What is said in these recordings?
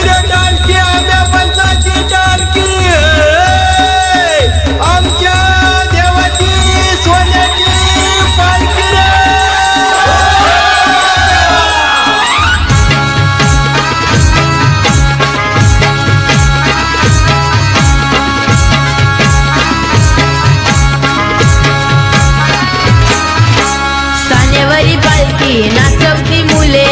रे टाळकी आम्या पंचाची टाळकी आमच्या देवाची सोन्याची पालखी रे सानेवारी पालखी नाचवती मुले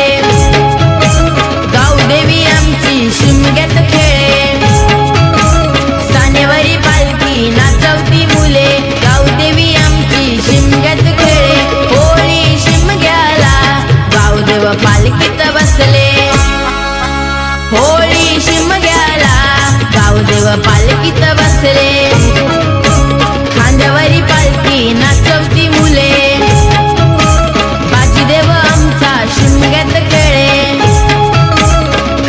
गावदेवी आमची शिमग्यात खेळे सानेवारी पालखी नाचवती मुले गावदेवी आमची शिमग्यात खेळे होळी शिमग्याला गावदेव पालखीत बसले होळी शिमग्याला गावदेव पालखीत बसले खांद्यावरी पालखी नाचवती मुले बाजीदेव आमचा शिमग्यात खेळे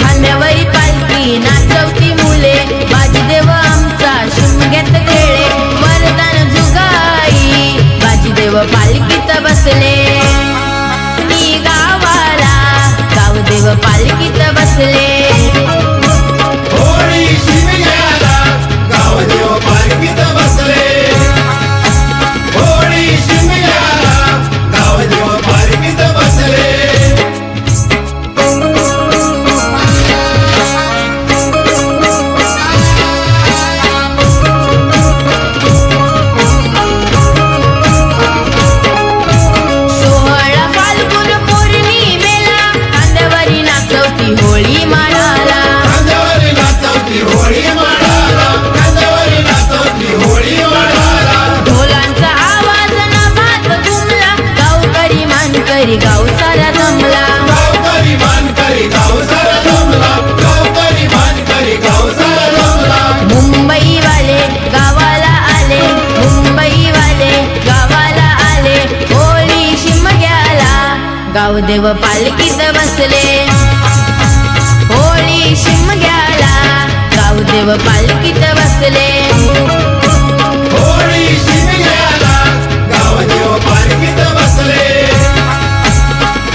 खांद्यावरी पालखी नाचवती मुले बाजीदेव आमचा शिमग्यात खेळे वरदान जुगाई बाजीदेव पालखीत बसले नी गावाला गावदेव पालखीत बसले होळी शिमग्याला गावदेव पालखीत बसले होळी शिमग्याला गावदेव पालखीत बसले सोहळा फाल्गुन पौर्णिमेला खांद्यावरी नाचवती होळी माळाला खांद्यावरी नाचवती होळी माळाला खांद्यावरी नाचवती होळी माळाला ढोलांचा आवाज नभात घुमला गावकरी मानकरी गाव सारा जमला गावकरी मानकरी गाव सारा जमला गावकरी मानकरी गाव सारा जमला मुंबई वाले गावाला आले मुंबई वाले गावाला आले होळी शिमग्याला गावदेव पालखीत बसले होळी शिमग्याला गावदेव पालखीत बसले होळी शिमग्याला गावदेव पालखीत बसले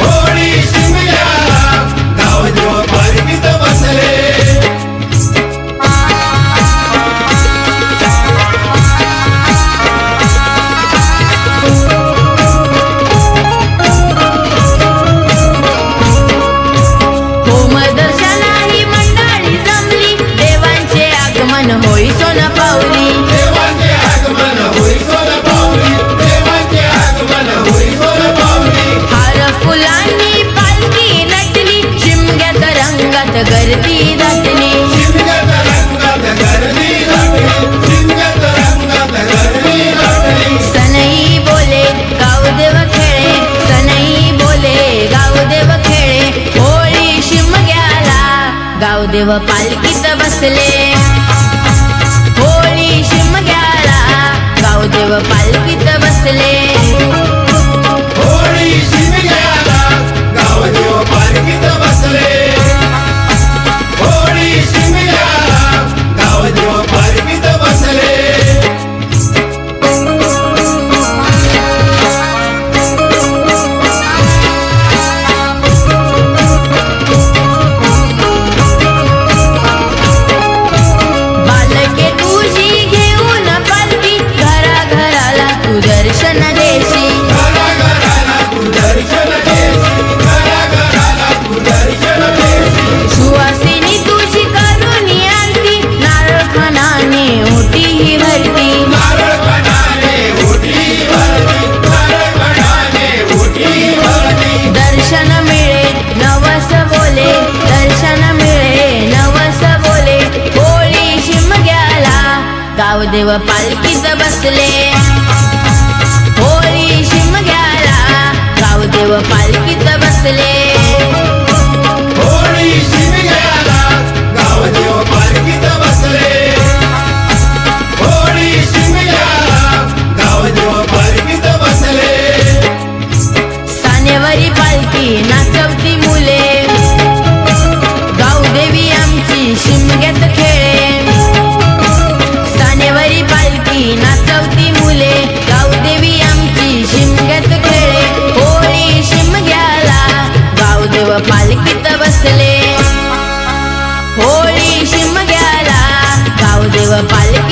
होळी शिमग्याला गावदेव पालखीत बसले होम दर्शनाही मंडळी जमली देवांचे आगमन होई सोन पावली देवाचे आगमन होई सोन पावली देवाचे आगमन होई सोन पावली हार फुलांनी पालखी नटली शिमग्यात रंगात गर्दी दाटली शिमग्यात रंगात गर्दी लागली शिमग्यात रंगात गर्दी लागली सनई बोले गावदेव खेळे सनई बोले गावदेव खेळे होळी शिमग्याला गावदेव पालखीत बसले होळी शिमग्याला गावदेव पालखीत बसले होळी शिमग्याला गावदेव पालखीत बसले होळी शिमग्याला गावदेव पालखीत बसले बालके तुझी घेऊन पालखी घराघराला तू दर्शन देशी घराघराला तू दर्शन देशी घराघराला तू दर्शन देशी सुवासिनी तुझी करुणी आणती नारळ खानाने ओटी ही भरती नारळ कणाने ओटी भरती नारळ कणाने ओटी भरती दर्शन मिळे नवस बोले दर्शन मिळे नवस बोले होळी शिमग्याला गावदेव पालखीत बसले होळी शिमग्याला गावदेव पालखीत बसले होळी शिमग्याला गावदेव पालखीत बसले होळी शिमग्याला गावदेव पालखीत बसले सानेवारी पालखी नाचवती मुले गावदेवी आमची शिमग्यात खेळे सानेवारी पालखी नाचवती मुले गावदेवी आमची शिमग्यात खेळे होळी शिमग्याला होळी शिमग्याला गावदेव पालखी